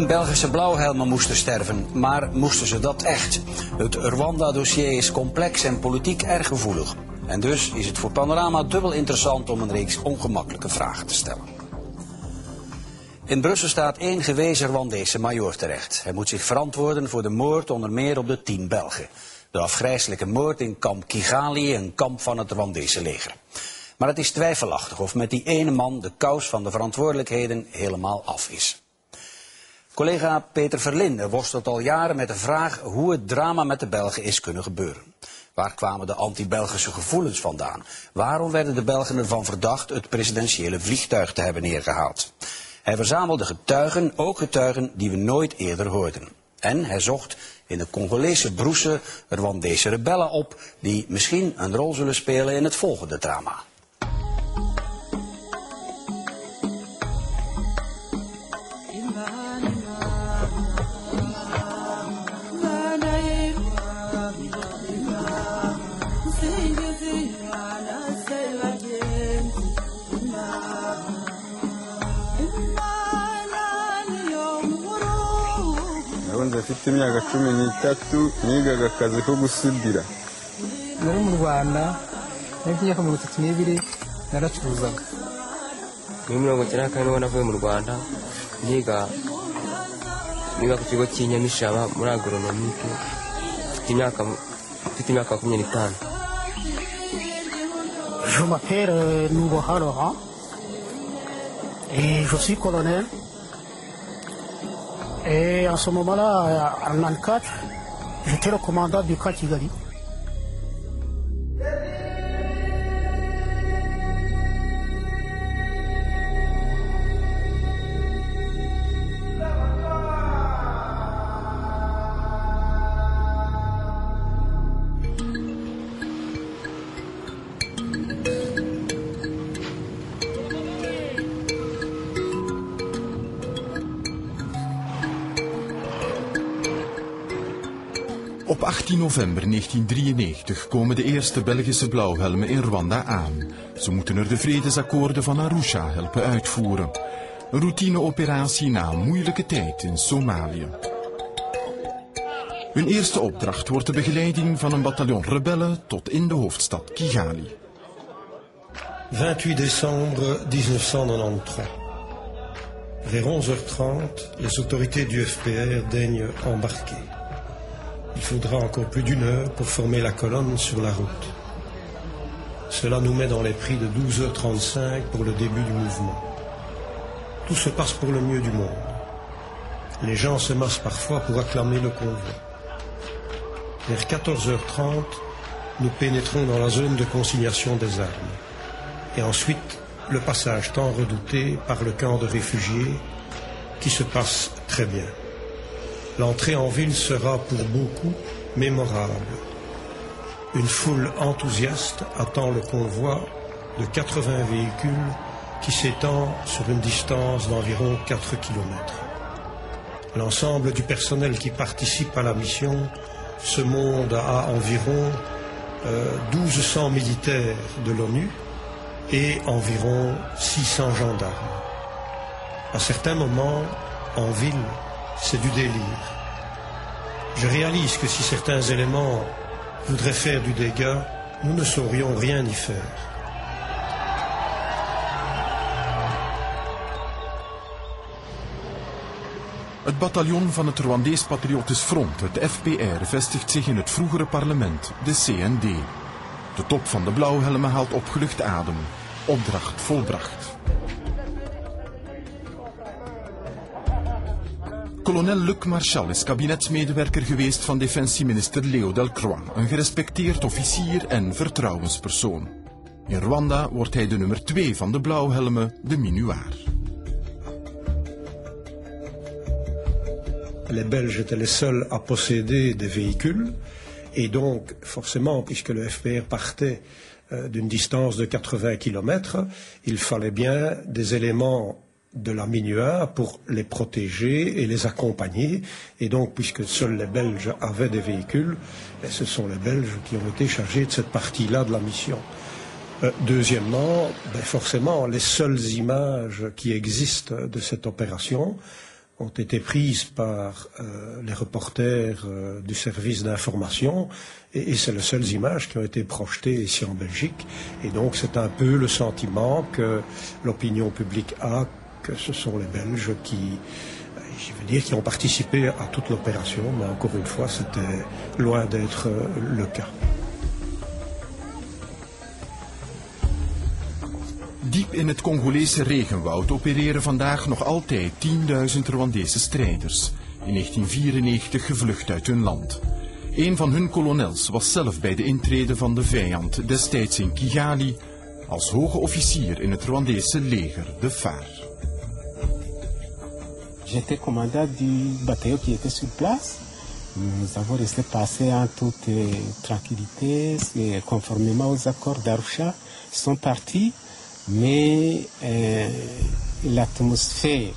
10 Belgische blauwhelmen moesten sterven, maar moesten ze dat echt? Het Rwanda-dossier is complex en politiek erg gevoelig. En dus is het voor Panorama dubbel interessant om een reeks ongemakkelijke vragen te stellen. In Brussel staat 1 gewezen Rwandese majoor terecht. Hij moet zich verantwoorden voor de moord onder meer op de 10 Belgen. De afgrijselijke moord in kamp Kigali, een kamp van het Rwandese leger. Maar het is twijfelachtig of met die ene man de kous van de verantwoordelijkheden helemaal af is. Collega Peter Verlinde worstelt al jaren met de vraag hoe het drama met de Belgen is kunnen gebeuren. Waar kwamen de anti-Belgische gevoelens vandaan? Waarom werden de Belgen ervan verdacht het presidentiële vliegtuig te hebben neergehaald? Hij verzamelde getuigen, ook getuigen die we nooit eerder hoorden. En hij zocht in de Congolese broese Rwandese rebellen op die misschien een rol zullen spelen in het volgende drama. Afite imyaka 13 nigaga akazi ko gusudira. Nari mu Rwanda n'imyaka 32 naracuruzaga. Muri 1994 navuye mu Rwanda niga ku kigo cy'inyamishaba muri agronomique mfite imyaka 25. Je m'appelle Nouboha Laurent et je suis colonel. Et en ce moment-là, en 94, j'étais le commandant du camp Kigali. Op 18 november 1993 komen de eerste Belgische blauwhelmen in Rwanda aan. Ze moeten er de vredesakkoorden van Arusha helpen uitvoeren. Een routineoperatie na een moeilijke tijd in Somalië. Hun eerste opdracht wordt de begeleiding van een bataljon rebellen tot in de hoofdstad Kigali. 28 décembre 1993. Vers 11h30, les autorités du FPR daignent embarquer. Il faudra encore plus d'1 heure pour former la colonne sur la route. Cela nous met dans les prix de 12h35 pour le début du mouvement. Tout se passe pour le mieux du monde. Les gens se massent parfois pour acclamer le convoi. Vers 14h30, nous pénétrons dans la zone de consignation des armes. Et ensuite, le passage tant redouté par le camp de réfugiés qui se passe très bien. L'entrée en ville sera pour beaucoup mémorable. Une foule enthousiaste attend le convoi de 80 véhicules qui s'étend sur une distance d'environ 4 km. L'ensemble du personnel qui participe à la mission se monte à environ 1200 militaires de l'ONU et environ 600 gendarmes. À certains moments, en ville, c'est du délire. Je réalise que si certains éléments voudraient faire du dégât, nous ne saurions rien y faire. Het bataljon van het Rwandees Patriotisch Front, het FPR, vestigt zich in het vroegere parlement, de CND. De top van de blauwhelmen haalt opgelucht adem. Opdracht volbracht. Kolonel Luc Marchal is kabinetsmedewerker geweest van defensieminister Léo Delcroix, een gerespecteerd officier en vertrouwenspersoon. In Rwanda wordt hij de nummer 2 van de blauwhelmen, de minuar. Les Belges étaient les seuls à posséder des véhicules et donc forcément, puisque le FPR partait d'une distance de 80 km, il fallait bien des éléments de la MINUA pour les protéger et les accompagner. Et donc, puisque seuls les Belges avaient des véhicules, ce sont les Belges qui ont été chargés de cette partie-là de la mission. Deuxièmement, forcément, les seules images qui existent de cette opération ont été prises par les reporters du service d'information et c'est les seules images qui ont été projetées ici en Belgique. Et donc c'est un peu le sentiment que l'opinion publique a, que ce sont les Belges qui, je veux dire, qui ont participé à toute l'opération, mais encore une fois, c'était loin d'être le cas. Diep in het Congolese regenwoud opereren vandaag nog altijd 10.000 Rwandese strijders, in 1994 gevlucht uit hun land. Een van hun kolonels was zelf bij de intrede van de vijand destijds in Kigali als hoge officier in het Rwandese leger, de FAR. J'étais commandant du bataillon qui était sur place. Nous avons resté passer en toute tranquillité, conformément aux accords d'Arusha. Ils sont partis, mais l'atmosphère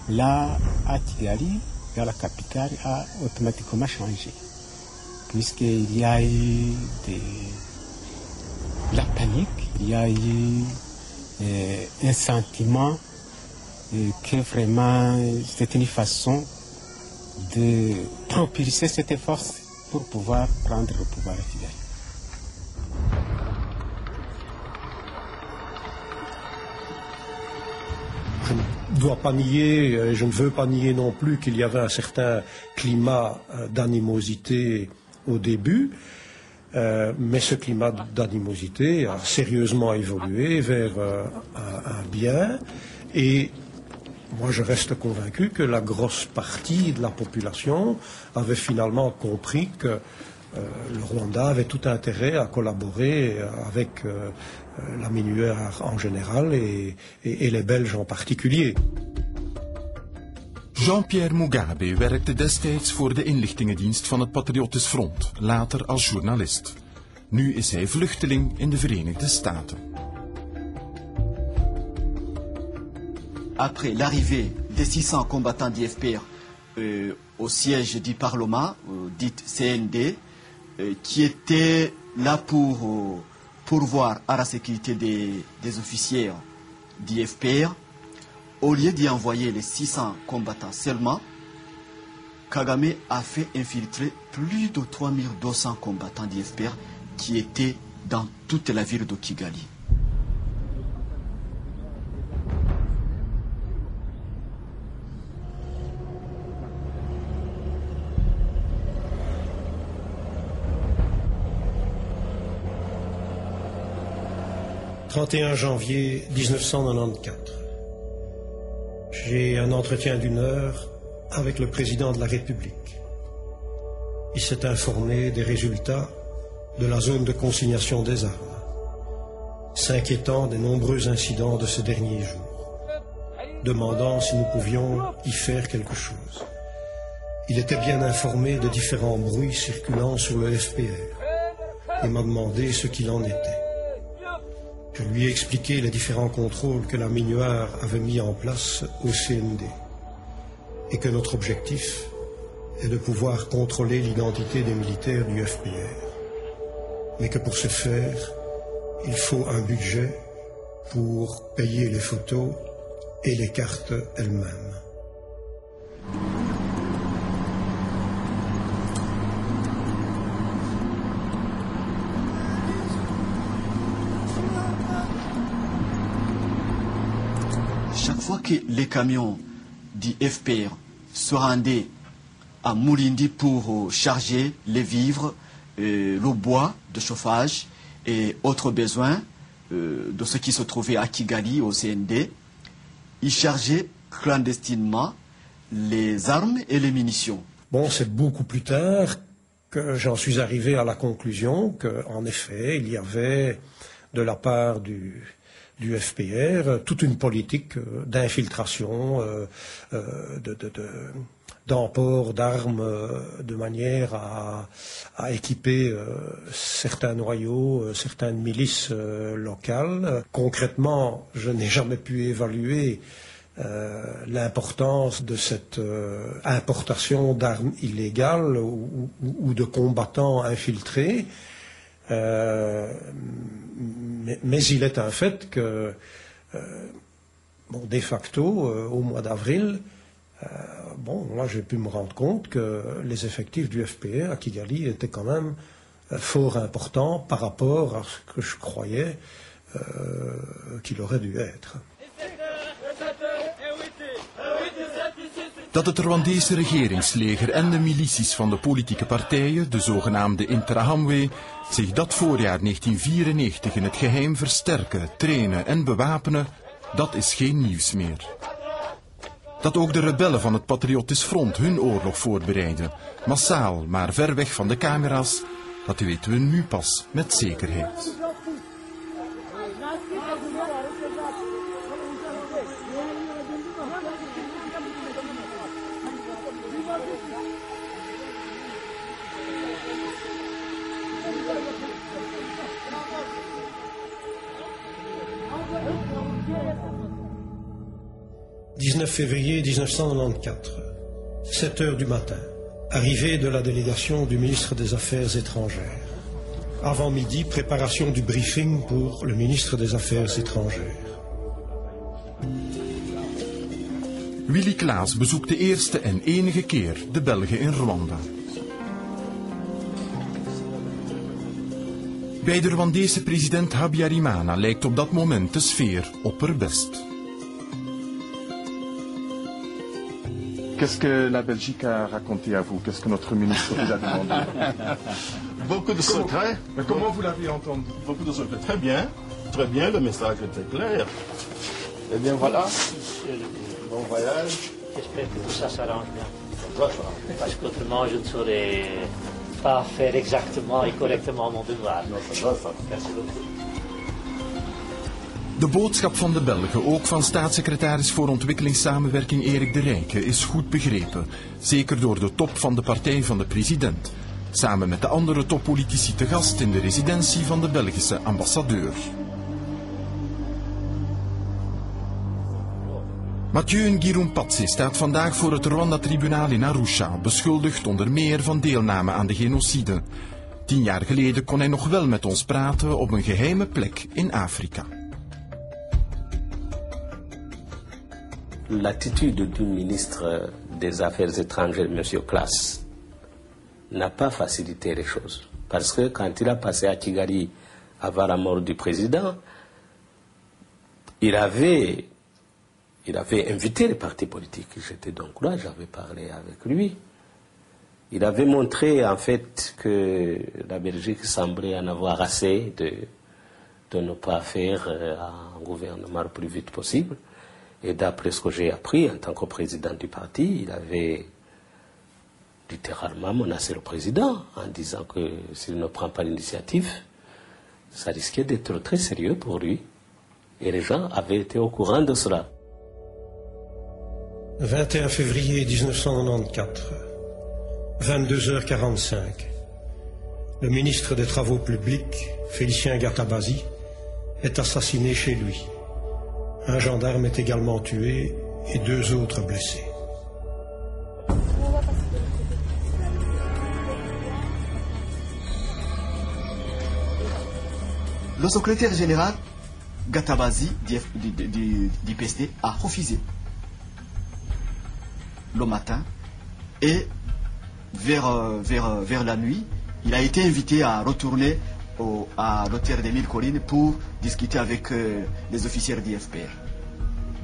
là à Kigali, vers la capitale, a automatiquement changé. Puisqu'il y a eu la panique, il y a eu un sentiment que vraiment c'était une façon de propulser cette force pour pouvoir prendre le pouvoir à Kigali. Je ne dois pas nier, je ne veux pas nier non plus qu'il y avait un certain climat d'animosité au début, mais ce climat d'animosité a sérieusement évolué vers un bien et moi je reste convaincu que la grosse partie de la population avait finalement compris que le Rwanda avait tout intérêt à collaborer avec la MINUR en général et les Belges en particulier. Jean-Pierre Mugabe werkte destijds voor de inlichtingendienst van het Patriotisch Front, later als journalist. Nu is hij vluchteling in de Verenigde Staten. Après l'arrivée des 600 combattants d'IFPR au siège du Parlement, dit CND, qui était là pour pourvoir à la sécurité des officiers d'IFPR, au lieu d'y envoyer les 600 combattants seulement, Kagame a fait infiltrer plus de 3200 combattants d'IFPR qui étaient dans toute la ville de Kigali. « 31 janvier 1994. J'ai un entretien d'1 heure avec le président de la République. Il s'est informé des résultats de la zone de consignation des armes, s'inquiétant des nombreux incidents de ces derniers jours, demandant si nous pouvions y faire quelque chose. Il était bien informé de différents bruits circulant sur le FPR et m'a demandé ce qu'il en était. Je lui ai expliqué les différents contrôles que la MINUR avait mis en place au CND et que notre objectif est de pouvoir contrôler l'identité des militaires du FPR, mais que pour ce faire, il faut un budget pour payer les photos et les cartes elles-mêmes. Chaque fois que les camions du FPR se rendaient à Mulindi pour charger les vivres, le bois de chauffage et autres besoins de ceux qui se trouvaient à Kigali, au CND, ils chargeaient clandestinement les armes et les munitions. Bon, c'est beaucoup plus tard que j'en suis arrivé à la conclusion qu'en effet, il y avait de la part du FPR toute une politique d'infiltration, d'emport d'armes de manière à équiper certains noyaux, certaines milices locales. Concrètement, je n'ai jamais pu évaluer l'importance de cette importation d'armes illégales ou de combattants infiltrés. Mais il est un fait que, de facto, au mois d'avril, bon, là j'ai pu me rendre compte que les effectifs du FPR à Kigali étaient quand même fort importants par rapport à ce que je croyais qu'il aurait dû être. Dat het Rwandese regeringsleger en de milities van de politieke partijen, de zogenaamde Interahamwe, zich dat voorjaar 1994 in het geheim versterken, trainen en bewapenen, dat is geen nieuws meer. Dat ook de rebellen van het Patriotisch Front hun oorlog voorbereiden, massaal maar ver weg van de camera's, dat weten we nu pas met zekerheid. « 19 février 1994, 7 heures du matin, arrivée de la délégation du ministre des Affaires étrangères. Avant midi, préparation du briefing pour le ministre des Affaires étrangères. Willy Klaas bezoekt de eerste en enige keer de Belgen in Rwanda. Bij de Rwandese president Habyarimana lijkt op dat moment de sfeer opperbest. Qu'est-ce que la Belgique a raconté à vous? Qu'est-ce que notre ministre vous a demandé? Beaucoup de secrets. Mais comment vous l'avez entendu? Beaucoup de secrets. Très bien, le message était clair. Eh bien voilà, bon voyage. J'espère que tout ça s'arrange bien. Parce qu'autrement, je ne saurais pas faire exactement et correctement mon devoir. Merci beaucoup. De boodschap van de Belgen, ook van staatssecretaris voor ontwikkelingssamenwerking Erik de Rijke, is goed begrepen. Zeker door de top van de partij van de president. Samen met de andere toppolitici te gast in de residentie van de Belgische ambassadeur. Mathieu Ngirumpatse staat vandaag voor het Rwanda-tribunaal in Arusha, beschuldigd onder meer van deelname aan de genocide. 10 jaar geleden kon hij nog wel met ons praten op een geheime plek in Afrika. L'attitude du ministre des Affaires étrangères, M. Klaas, n'a pas facilité les choses. Parce que quand il a passé à Kigali avant la mort du président, il avait invité les partis politiques. J'étais donc là, j'avais parlé avec lui. Il avait montré en fait que la Belgique semblait en avoir assez de ne pas faire un gouvernement le plus vite possible. Et d'après ce que j'ai appris en tant que président du parti, il avait littéralement menacé le président en disant que s'il ne prend pas l'initiative, ça risquait d'être très sérieux pour lui. Et les gens avaient été au courant de cela. 21 février 1994, 22h45. Le ministre des Travaux publics, Félicien Gatabazi, est assassiné chez lui. Un gendarme est également tué et 2 autres blessés. Le secrétaire général Gatabazi du PSD a refusé le matin et vers la nuit, il a été invité à retourner à l'hôtel des 1000 collines pour discuter avec les officiers du FPR.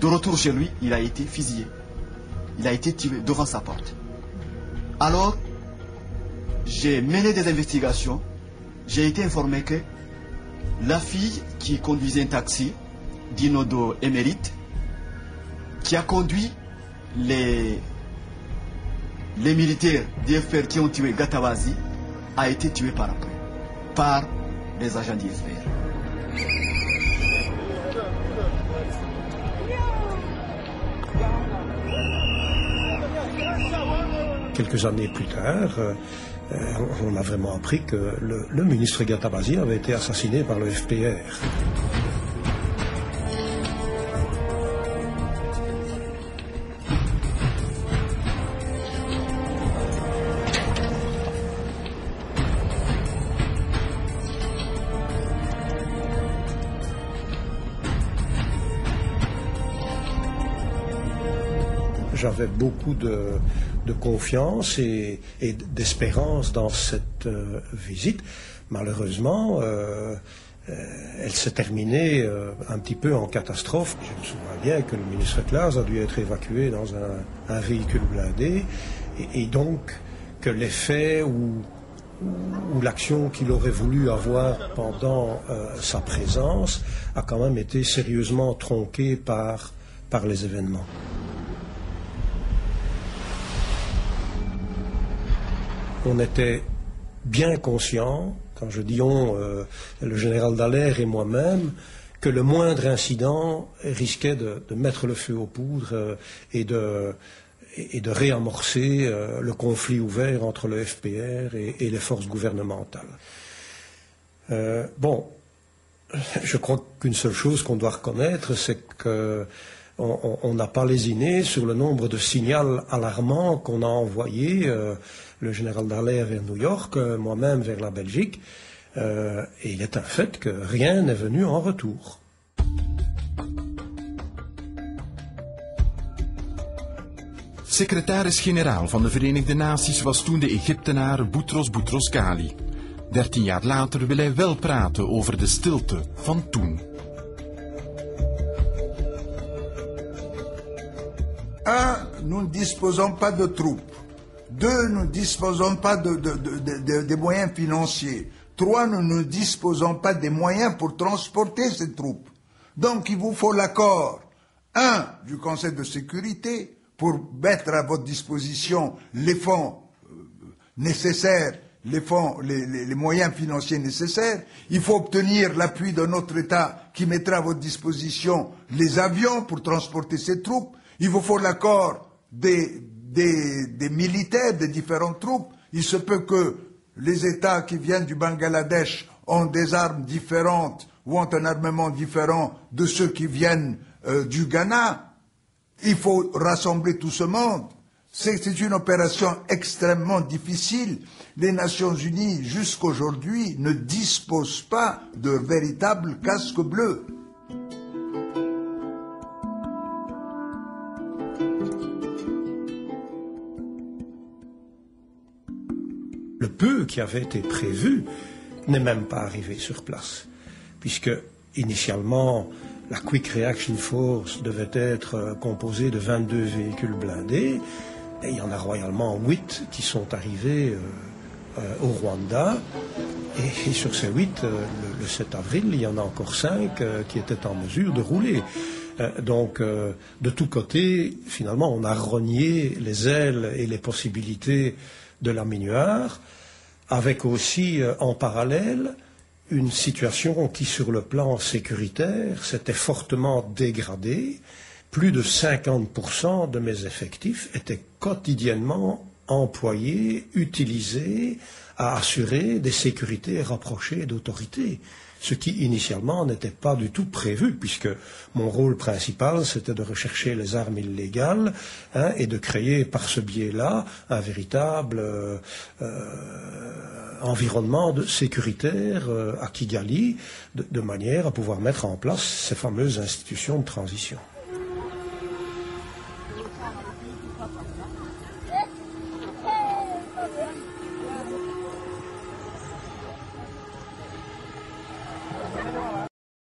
De retour chez lui, il a été fusillé. Il a été tué devant sa porte. Alors, j'ai mené des investigations. J'ai été informé que la fille qui conduisait un taxi, Dinodo émérite, qui a conduit les militaires du FPR qui ont tué Gatabazi, a été tuée par les agents du FPR. Quelques années plus tard, on a vraiment appris que le ministre Gatabazi avait été assassiné par le FPR. j'avais beaucoup de confiance et d'espérance dans cette visite. Malheureusement, elle s'est terminée un petit peu en catastrophe. Je me souviens bien que le ministre Klaas a dû être évacué dans un véhicule blindé et donc que l'effet ou l'action qu'il aurait voulu avoir pendant sa présence a quand même été sérieusement tronquée par les événements. On était bien conscients, quand je dis on, le général Dallaire et moi-même, que le moindre incident risquait de mettre le feu aux poudres et de réamorcer le conflit ouvert entre le FPR et les forces gouvernementales. Bon, je crois qu'une seule chose qu'on doit reconnaître, c'est qu'on n'a pas lésiné sur le nombre de signaux alarmants qu'on a envoyés, le général Dallaire vers New York, moi-même vers la Belgique, et il est un fait que rien n'est venu en retour. Secretaris-generaal van de Verenigde Naties was toen de Egyptenaar Boutros Boutros-Ghali. 13 jaar later wil hij wel praten over de stilte van toen. 1. Nous ne disposons pas de troupes. 2. Nous ne disposons pas des moyens financiers. 3. Nous ne disposons pas des moyens pour transporter ces troupes. Donc il vous faut l'accord, 1. du Conseil de sécurité, pour mettre à votre disposition les fonds nécessaires, les moyens financiers nécessaires. Il faut obtenir l'appui de notre État qui mettra à votre disposition les avions pour transporter ces troupes. Il vous faut l'accord des militaires, des différentes troupes. Il se peut que les États qui viennent du Bangladesh ont des armes différentes ou ont un armement différent de ceux qui viennent du Ghana. Il faut rassembler tout ce monde. C'est une opération extrêmement difficile. Les Nations Unies, jusqu'aujourd'hui, ne disposent pas de véritables casques bleus. Le peu qui avait été prévu n'est même pas arrivé sur place, puisque initialement la Quick Reaction Force devait être composée de 22 véhicules blindés, et il y en a royalement 8 qui sont arrivés au Rwanda, et sur ces 8, le 7 avril, il y en a encore 5 qui étaient en mesure de rouler. Donc, de tous côtés, finalement, on a rogné les ailes et les possibilités de la Minuar, avec aussi, en parallèle, une situation qui, sur le plan sécuritaire, s'était fortement dégradée. Plus de 50% de mes effectifs étaient quotidiennement employés, utilisés à assurer des sécurités rapprochées d'autorités, ce qui initialement n'était pas du tout prévu, puisque mon rôle principal c'était de rechercher les armes illégales et de créer par ce biais-là un véritable environnement sécuritaire à Kigali, de manière à pouvoir mettre en place ces fameuses institutions de transition.